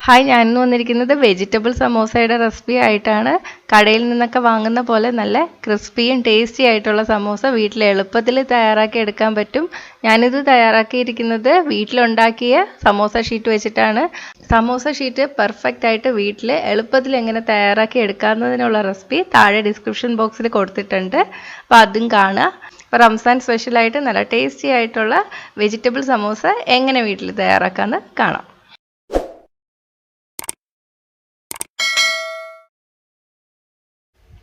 Hi, ഞാനിന്ന് വന്നിരിക്കുന്നത് vegetable സമോസയുടെ recipe ആയിട്ടാണ്. കടയിൽ നിന്നൊക്കെ വാങ്ങുന്ന പോലെ നല്ല ക്രിസ്പിയും ടേസ്റ്റി ആയിട്ടുള്ള സമോസ വീട്ടിൽ എളുപ്പത്തിൽ തയ്യാറാക്കി എടുക്കാൻ പറ്റും. ഞാനിത് തയ്യാറാക്കിയിരിക്കുന്നത് വീട്ടിലുണ്ടാക്കിയ സമോസ ഷീറ്റ് വെച്ചിട്ടാണ്. സമോസ ഷീറ്റ് പെർഫെക്റ്റ് ആയിട്ട് വീട്ടിൽ എളുപ്പത്തിൽ എങ്ങനെ തയ്യാറാക്കി എടുക്കാവുന്നതിനുള്ള റെസിപ്പി താഴെ ഡിസ്ക്രിപ്ഷൻ ബോക്സിൽ കൊടുത്തിട്ടുണ്ട്. അപ്പോൾ അതും കാണുക. അപ്പോൾ റംസാൻ സ്പെഷ്യലായിട്ട് നല്ല ടേസ്റ്റി ആയിട്ടുള്ള വെജിറ്റബിൾ സമോസ എങ്ങനെ വീട്ടിൽ തയ്യാറാക്കാമെന്ന് കാണാം.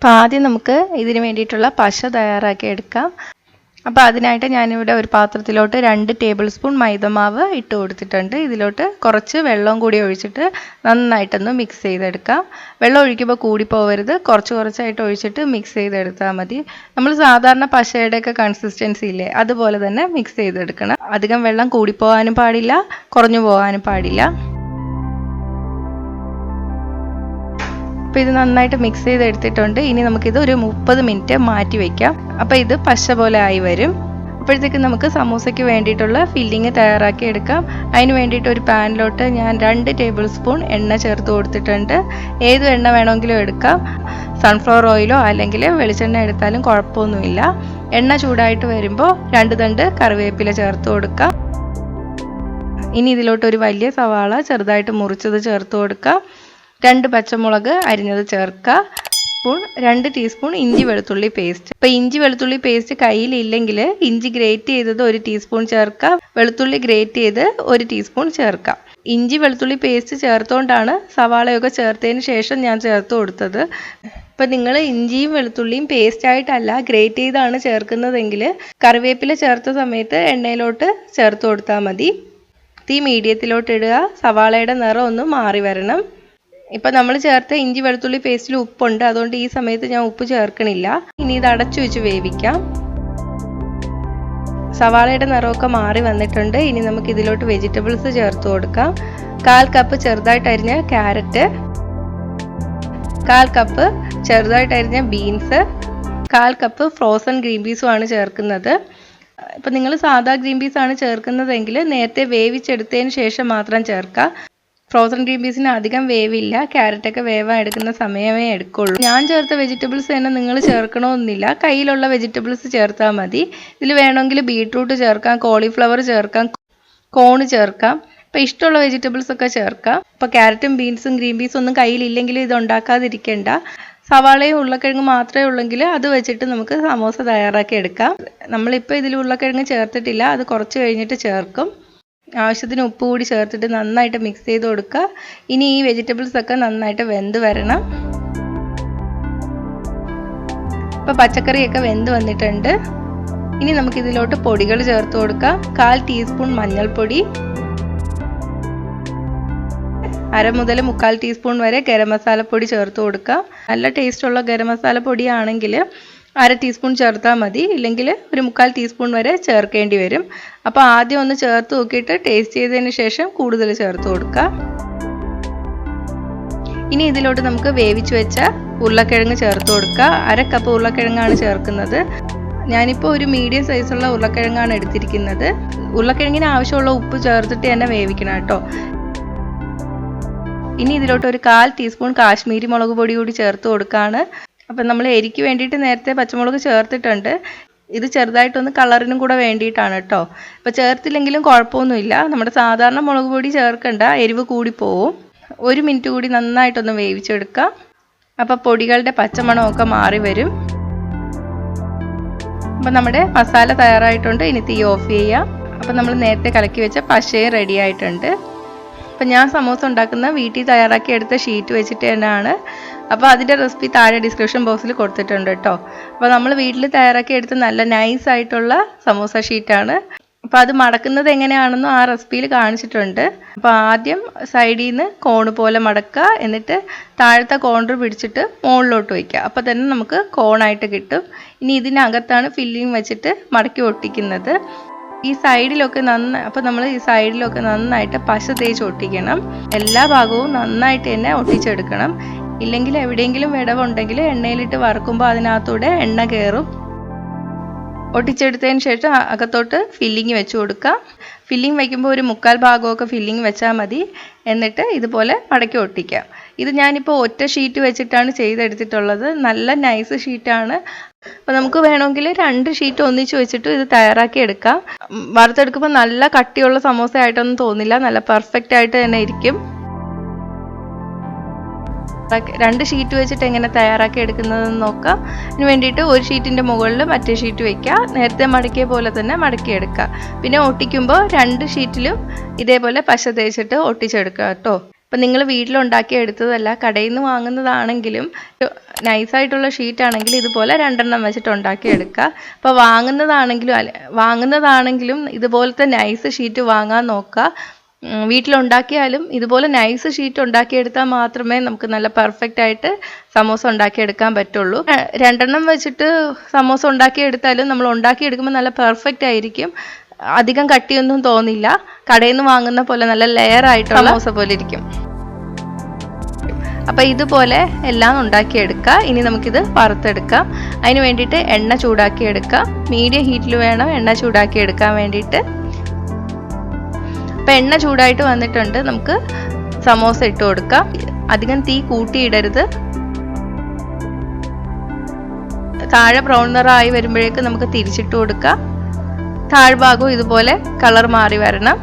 അപ്പോൾ ആദ്യം നമുക്ക് ഇതിന് വേണ്ടിയിട്ടുള്ള പശ തയ്യാറാക്കി എടുക്കാം. അപ്പോൾ അതിനായിട്ട് ഞാനിവിടെ ഒരു പാത്രത്തിലോട്ട് 2 ടേബിൾ സ്പൂൺ മൈദമാവ് ഇട്ട് കൊടുത്തിട്ടുണ്ട്. ഇതിലോട്ട് കുറച്ച് വെള്ളവും കൂടി ഒഴിച്ചിട്ട് നന്നായിട്ടൊന്ന് മിക്സ് ചെയ്തെടുക്കാം. വെള്ളം ഒഴിക്കുമ്പോൾ കൂടി പോകരുത്, കുറച്ചായിട്ട് ഒഴിച്ചിട്ട് മിക്സ് ചെയ്തെടുത്താൽ മതി. നമ്മൾ സാധാരണ പശയുടെയൊക്കെ കൺസിസ്റ്റൻസി ഇല്ലേ, അതുപോലെ തന്നെ മിക്സ് ചെയ്തെടുക്കണം. അധികം വെള്ളം കൂടിപ്പോകാനും പാടില്ല, കുറഞ്ഞു പോകാനും പാടില്ല. അപ്പോൾ ഇത് നന്നായിട്ട് മിക്സ് ചെയ്തെടുത്തിട്ടുണ്ട്. ഇനി നമുക്കിത് ഒരു 30 മിനിറ്റ് മാറ്റി വയ്ക്കാം. അപ്പോൾ ഇത് പശ പോലെ ആയി വരും. അപ്പോഴത്തേക്ക് നമുക്ക് സമൂസയ്ക്ക് വേണ്ടിയിട്ടുള്ള ഫില്ലിങ് തയ്യാറാക്കി എടുക്കാം. അതിന് വേണ്ടിയിട്ട് ഒരു പാനിലോട്ട് ഞാൻ 2 ടേബിൾ സ്പൂൺ എണ്ണ ചേർത്ത് കൊടുത്തിട്ടുണ്ട്. ഏത് എണ്ണ വേണമെങ്കിലും എടുക്കാം. സൺഫ്ലവർ ഓയിലോ അല്ലെങ്കിൽ വെളിച്ചെണ്ണ എടുത്താലും കുഴപ്പമൊന്നുമില്ല. എണ്ണ ചൂടായിട്ട് വരുമ്പോൾ 2 തണ്ട് കറിവേപ്പില ചേർത്ത് കൊടുക്കാം. ഇനി ഇതിലോട്ട് ഒരു വലിയ സവാള ചെറുതായിട്ട് മുറിച്ചത് ചേർത്ത് കൊടുക്കാം. 2 പച്ചമുളക് അരിഞ്ഞത് ചേർക്കുക. 2 ടീസ്പൂൺ ഇഞ്ചി വെളുത്തുള്ളി പേസ്റ്റ്. ഇപ്പോൾ ഇഞ്ചി വെളുത്തുള്ളി പേസ്റ്റ് കയ്യിലില്ലെങ്കിൽ ഇഞ്ചി ഗ്രേറ്റ് ചെയ്തത് 1 ടീസ്പൂൺ ചേർക്കുക. വെളുത്തുള്ളി ഗ്രേറ്റ് ചെയ്ത് 1 ടീസ്പൂൺ ചേർക്കുക. ഇഞ്ചി വെളുത്തുള്ളി പേസ്റ്റ് ചേർത്തുകൊണ്ടാണ് സവാളയൊക്കെ ചേർത്തതിന് ശേഷം ഞാൻ ചേർത്ത് കൊടുത്തത്. ഇപ്പം നിങ്ങൾ ഇഞ്ചിയും വെളുത്തുള്ളിയും പേസ്റ്റായിട്ടല്ല ഗ്രേറ്റ് ചെയ്താണ് ചേർക്കുന്നതെങ്കിൽ കറിവേപ്പില ചേർത്ത സമയത്ത് എണ്ണയിലോട്ട് ചേർത്ത് കൊടുത്താൽ മതി. തീ മീഡിയത്തിലോട്ട് ഇടുക. സവാളയുടെ നിറം ഒന്ന് മാറി വരണം. ഇപ്പം നമ്മൾ ചേർത്ത ഇഞ്ചി വെളുത്തുള്ളി പേസ്റ്റിൽ ഉപ്പുണ്ട്, അതുകൊണ്ട് ഈ സമയത്ത് ഞാൻ ഉപ്പ് ചേർക്കണില്ല. ഇനി ഇത് അടച്ചു വെച്ച് വേവിക്കാം. സവാളയുടെ നിറമൊക്കെ മാറി വന്നിട്ടുണ്ട്. ഇനി നമുക്ക് ഇതിലോട്ട് വെജിറ്റബിൾസ് ചേർത്ത് കൊടുക്കാം. 1/4 കപ്പ് ചെറുതായിട്ട് അരിഞ്ഞ ക്യാരറ്റ്, 1/4 കപ്പ് ചെറുതായിട്ട് അരിഞ്ഞ ബീൻസ്, 1/4 കപ്പ് ഫ്രോസൺ ഗ്രീൻ പീസും ആണ് ചേർക്കുന്നത്. ഇപ്പം നിങ്ങൾ സാധാ ഗ്രീൻ പീസ് ആണ് ചേർക്കുന്നതെങ്കിൽ നേരത്തെ വേവിച്ചെടുത്തതിന് ശേഷം മാത്രം ചേർക്കുക. ഫ്രോസൺ ഗ്രീൻ പീസിന് അധികം വേവില്ല, ക്യാരറ്റൊക്കെ വേവാൻ എടുക്കുന്ന സമയമേ എടുക്കുള്ളൂ. ഞാൻ ചേർത്ത വെജിറ്റബിൾസ് തന്നെ നിങ്ങൾ ചേർക്കണമെന്നില്ല, കയ്യിലുള്ള വെജിറ്റബിൾസ് ചേർത്താൽ മതി. ഇതിൽ വേണമെങ്കിൽ ബീട്രൂട്ട് ചേർക്കാം, കോളിഫ്ലവർ ചേർക്കാം, കോൺ ചേർക്കാം. അപ്പോൾ ഇഷ്ടമുള്ള വെജിറ്റബിൾസ് ഒക്കെ ചേർക്കാം. ഇപ്പോൾ ക്യാരറ്റും ബീൻസും ഗ്രീൻ പീസും ഒന്നും കയ്യിലില്ലെങ്കിൽ ഇത് ഉണ്ടാക്കാതിരിക്കേണ്ട. സവാളയും ഉരുളക്കിഴങ്ങ് മാത്രമേ ഉള്ളെങ്കിൽ അത് വെച്ചിട്ട് നമുക്ക് സമോസ തയ്യാറാക്കി എടുക്കാം. നമ്മളിപ്പോൾ ഇതിൽ ഉരുളക്കിഴങ്ങ് ചേർത്തിട്ടില്ല, അത് കുറച്ച് കഴിഞ്ഞിട്ട് ചേർക്കും. ആവശ്യത്തിന് ഉപ്പ് കൂടി ചേർത്തിട്ട് നന്നായിട്ട് മിക്സ് ചെയ്ത് കൊടുക്കുക. ഇനി ഈ വെജിറ്റബിൾസ് ഒക്കെ നന്നായിട്ട് വെന്ത് വരണം. ഇപ്പോൾ പച്ചക്കറിയൊക്കെ വെന്ത് വന്നിട്ടുണ്ട്. ഇനി നമുക്ക് ഇതിലോട്ട് പൊടികൾ ചേർത്ത് കൊടുക്കാം. 1/4 ടീസ്പൂൺ മഞ്ഞൾപ്പൊടി, 1/2 മുതൽ 1/4 ടീസ്പൂൺ വരെ ഗരം മസാലപ്പൊടി ചേർത്ത് കൊടുക്കാം. നല്ല ടേസ്റ്റുള്ള ഗരം മസാലപ്പൊടി ആണെങ്കിൽ 1/2 ടീസ്പൂൺ ചേർത്താൽ മതി, ഇല്ലെങ്കിൽ ഒരു 1/4 ടീസ്പൂൺ വരെ ചേർക്കേണ്ടി വരും. അപ്പോൾ ആദ്യം ഒന്ന് ചേർത്ത് നോക്കിയിട്ട് ടേസ്റ്റ് ചെയ്തതിന് ശേഷം കൂടുതൽ ചേർത്ത് കൊടുക്കുക. ഇനി ഇതിലോട്ട് നമുക്ക് വേവിച്ച് വെച്ച ഉരുളക്കിഴങ്ങ് ചേർത്ത് കൊടുക്കുക. 1/2 കപ്പ് ഉരുളക്കിഴങ്ങാണ് ചേർക്കുന്നത്. ഞാനിപ്പോൾ ഒരു മീഡിയം സൈസുള്ള ഉരുളക്കിഴങ്ങാണ് എടുത്തിരിക്കുന്നത്. ഉരുളക്കിഴങ്ങിന് ആവശ്യമുള്ള ഉപ്പ് ചേർത്തിട്ട് തന്നെ വേവിക്കണം കേട്ടോ. ഇനി ഇതിലോട്ട് ഒരു 1/4 ടീസ്പൂൺ കാശ്മീരി മുളക് പൊടി കൂടി ചേർത്ത് കൊടുക്കുകയാണ്. അപ്പം നമ്മൾ എരിക്ക് വേണ്ടിയിട്ട് നേരത്തെ പച്ചമുളക് ചേർത്തിട്ടുണ്ട്. ഇത് ചെറുതായിട്ടൊന്ന് കളറിനും കൂടെ വേണ്ടിയിട്ടാണ് കേട്ടോ. അപ്പോൾ ചേർത്തില്ലെങ്കിലും കുഴപ്പമൊന്നുമില്ല. നമ്മുടെ സാധാരണ മുളക് പൊടി ചേർക്കണ്ട, എരിവ് കൂടി പോവും. 1 മിനിറ്റ് കൂടി നന്നായിട്ടൊന്ന് വേവിച്ചെടുക്കാം. അപ്പോൾ പൊടികളുടെ പച്ചമണമൊക്കെ മാറി വരും. അപ്പം നമ്മുടെ മസാല തയ്യാറായിട്ടുണ്ട്. ഇനി തീ ഓഫ് ചെയ്യാം. അപ്പം നമ്മൾ നേരത്തെ കലക്കി വെച്ച പശയും റെഡി ആയിട്ടുണ്ട്. അപ്പം ഞാൻ സമോസ ഉണ്ടാക്കുന്ന വീട്ടിൽ തയ്യാറാക്കി എടുത്ത ഷീറ്റ് വെച്ചിട്ട് തന്നെയാണ്. അപ്പോൾ അതിൻ്റെ റെസിപ്പി താഴെ ഡിസ്ക്രിപ്ഷൻ ബോക്സിൽ കൊടുത്തിട്ടുണ്ട് കേട്ടോ. അപ്പോൾ നമ്മൾ വീട്ടിൽ തയ്യാറാക്കി എടുത്ത നല്ല നൈസ് ആയിട്ടുള്ള സമോസ ഷീറ്റാണ്. അപ്പോൾ അത് മടക്കുന്നത് എങ്ങനെയാണെന്നും ആ റെസിപ്പിയിൽ കാണിച്ചിട്ടുണ്ട്. അപ്പോൾ ആദ്യം സൈഡിൽ നിന്ന് കോണ് പോലെ മടക്കുക, എന്നിട്ട് താഴത്തെ കോർണർ പിടിച്ചിട്ട് മുകളിലോട്ട് വയ്ക്കുക. അപ്പോൾ തന്നെ നമുക്ക് കോണായിട്ട് കിട്ടും. ഇനി ഇതിനകത്താണ് ഫില്ലിങ് വെച്ചിട്ട് മടക്കി ഒട്ടിക്കുന്നത്. ഈ സൈഡിലൊക്കെ അപ്പോൾ നമ്മൾ ഈ സൈഡിലൊക്കെ നന്നായിട്ട് പശ തേച്ച് ഒട്ടിക്കണം. എല്ലാ ഭാഗവും നന്നായിട്ട് തന്നെ ഒട്ടിച്ചെടുക്കണം. ഇല്ലെങ്കിൽ എവിടെയെങ്കിലും വിടവുണ്ടെങ്കിൽ എണ്ണയിലിട്ട് വറുക്കുമ്പോൾ അതിനകത്തൂടെ എണ്ണ കയറും. ഒട്ടിച്ചെടുത്തതിന് ശേഷം അകത്തോട്ട് ഫില്ലിങ് വെച്ച് കൊടുക്കുക. ഫില്ലിങ് വയ്ക്കുമ്പോൾ ഒരു 1/4 ഭാഗമൊക്കെ ഫില്ലിങ് വെച്ചാൽ മതി. എന്നിട്ട് ഇതുപോലെ മടക്കി ഒട്ടിക്കാം. ഇത് ഞാനിപ്പോൾ ഒറ്റ ഷീറ്റ് വെച്ചിട്ടാണ് ചെയ്തെടുത്തിട്ടുള്ളത്. നല്ല നൈസ് ഷീറ്റാണ്. അപ്പോൾ നമുക്ക് വേണമെങ്കിൽ 2 ഷീറ്റ് ഒന്നിച്ച് വെച്ചിട്ട് ഇത് തയ്യാറാക്കി എടുക്കാം. വറുത്തെടുക്കുമ്പോൾ നല്ല കട്ടിയുള്ള സമോസ ആയിട്ടൊന്നും തോന്നില്ല, നല്ല പെർഫെക്റ്റ് ആയിട്ട് തന്നെ ഇരിക്കും. 2 ഷീറ്റ് വെച്ചിട്ട് എങ്ങനെ തയ്യാറാക്കി എടുക്കുന്നതെന്ന് നോക്കാം. അതിന് വേണ്ടിയിട്ട് ഒരു ഷീറ്റിൻ്റെ മുകളിൽ മറ്റേ ഷീറ്റ് വയ്ക്കുക. നേരത്തെ മടക്കിയ പോലെ തന്നെ മടക്കിയെടുക്കുക. പിന്നെ ഒട്ടിക്കുമ്പോൾ 2 ഷീറ്റിലും ഇതേപോലെ പശ തേച്ചിട്ട് ഒട്ടിച്ചെടുക്കുക കേട്ടോ. അപ്പം നിങ്ങൾ വീട്ടിലുണ്ടാക്കി എടുത്തതല്ല, കടയിൽ നിന്ന് വാങ്ങുന്നതാണെങ്കിലും നൈസായിട്ടുള്ള ഷീറ്റാണെങ്കിൽ ഇതുപോലെ 2 വെച്ചിട്ട് ഉണ്ടാക്കിയെടുക്കുക. അപ്പോൾ വാങ്ങുന്നതാണെങ്കിലും ഇതുപോലത്തെ നൈസ് ഷീറ്റ് വാങ്ങാൻ നോക്കുക. വീട്ടിലുണ്ടാക്കിയാലും ഇതുപോലെ നൈസ് ഷീറ്റ് ഉണ്ടാക്കിയെടുത്താൽ മാത്രമേ നമുക്ക് നല്ല പെർഫെക്റ്റ് ആയിട്ട് സമോസ ഉണ്ടാക്കിയെടുക്കാൻ പറ്റുള്ളൂ. 2 വെച്ചിട്ട് സമോസ ഉണ്ടാക്കിയെടുത്താലും നമ്മൾ ഉണ്ടാക്കിയെടുക്കുമ്പോൾ നല്ല പെർഫെക്റ്റ് ആയിരിക്കും. അധികം കട്ടിയൊന്നും തോന്നില്ല. കടയിൽ നിന്ന് വാങ്ങുന്ന പോലെ നല്ല ലെയർ ആയിട്ടുള്ള സമോസ പോലെ ഇരിക്കും. അപ്പോൾ ഇതുപോലെ എല്ലാം ഉണ്ടാക്കിയെടുക്കുക. ഇനി നമുക്കിത് വറുത്തെടുക്കാം. അതിന് വേണ്ടിയിട്ട് എണ്ണ ചൂടാക്കിയെടുക്കുക. മീഡിയം ഹീറ്റിൽ വേണം എണ്ണ ചൂടാക്കിയെടുക്കാൻ വേണ്ടിയിട്ട്. അപ്പോൾ എണ്ണ ചൂടായിട്ട് വന്നിട്ടുണ്ട്. നമുക്ക് സമോസ ഇട്ട് കൊടുക്കാം. അധികം തീ കൂട്ടിയിടരുത്. താഴെ ബ്രൗൺ നിറമായി വരുമ്പോഴേക്ക് നമുക്ക് തിരിച്ചിട്ട് കൊടുക്കാം. താഴ്ഭാഗവും ഇതുപോലെ കളർ മാറി വരണം.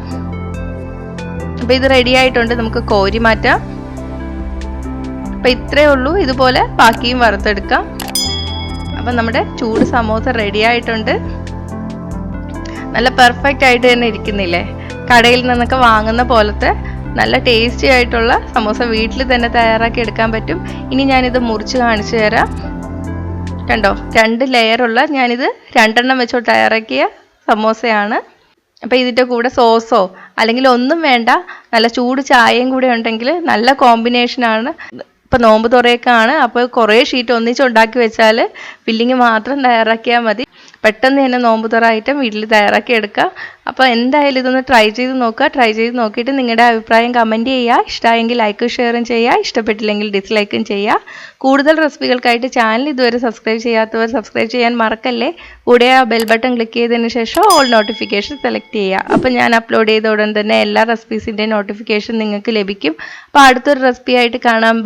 അപ്പോൾ ഇത് റെഡി ആയിട്ടുണ്ട്. നമുക്ക് കോരി മാറ്റാം. അപ്പോൾ ഇത്രയേ ഉള്ളൂ. ഇതുപോലെ ബാക്കിയും വറുത്തെടുക്കാം. അപ്പം നമ്മുടെ ചൂട് സമോസ റെഡി ആയിട്ടുണ്ട്. നല്ല പെർഫെക്റ്റ് ആയിട്ട് തന്നെ ഇരിക്കുന്നില്ലേ? കടയിൽ നിന്നൊക്കെ വാങ്ങുന്ന പോലത്തെ നല്ല ടേസ്റ്റി ആയിട്ടുള്ള സമോസ വീട്ടിൽ തന്നെ തയ്യാറാക്കി എടുക്കാൻ പറ്റും. ഇനി ഞാനിത് മുറിച്ച് കാണിച്ചു തരാം. കണ്ടോ, 2 ലെയറുള്ള ഞാനിത് 2 വെച്ചോട്ട് തയ്യാറാക്കിയ സമോസയാണ്. അപ്പോൾ ഇതിൻ്റെ കൂടെ സോസോ അല്ലെങ്കിൽ ഒന്നും വേണ്ട, നല്ല ചൂട് ചായയും കൂടെ ഉണ്ടെങ്കിൽ നല്ല കോമ്പിനേഷനാണ്. ഇപ്പോൾ നോമ്പ് തുറയൊക്കെയാണ്. അപ്പോൾ കുറേ ഷീറ്റ് ഒന്നിച്ച് ഉണ്ടാക്കി വെച്ചാൽ ഫില്ലിങ് മാത്രം തയ്യാറാക്കിയാൽ മതി. പെട്ടെന്ന് തന്നെ നോമ്പ് തുറ ഐറ്റം വീട്ടിൽ തയ്യാറാക്കി എടുക്കുക. അപ്പോൾ എന്തായാലും ഇതൊന്ന് ട്രൈ ചെയ്ത് നോക്കുക. ട്രൈ ചെയ്ത് നോക്കിയിട്ട് നിങ്ങളുടെ അഭിപ്രായം കമൻറ്റ് ചെയ്യുക. ഇഷ്ടമായെങ്കിൽ ലൈക്കും ഷെയറും ചെയ്യുക. ഇഷ്ടപ്പെട്ടില്ലെങ്കിൽ ഡിസ്ലൈക്കും ചെയ്യുക. കൂടുതൽ റെസിപ്പികൾക്കായിട്ട് ചാനൽ ഇതുവരെ സബ്സ്ക്രൈബ് ചെയ്യാത്തവർ സബ്സ്ക്രൈബ് ചെയ്യാൻ മറക്കല്ലേ. കൂടെ ആ ബെൽ ബട്ടൺ ക്ലിക്ക് ചെയ്തതിന് ശേഷം ഓൾ നോട്ടിഫിക്കേഷൻ സെലക്ട് ചെയ്യുക. അപ്പോൾ ഞാൻ അപ്ലോഡ് ചെയ്ത ഉടൻ തന്നെ എല്ലാ റെസിപ്പീസിൻ്റെയും നോട്ടിഫിക്കേഷൻ നിങ്ങൾക്ക് ലഭിക്കും. അപ്പോൾ അടുത്തൊരു റെസിപ്പി ആയിട്ട് കാണാം.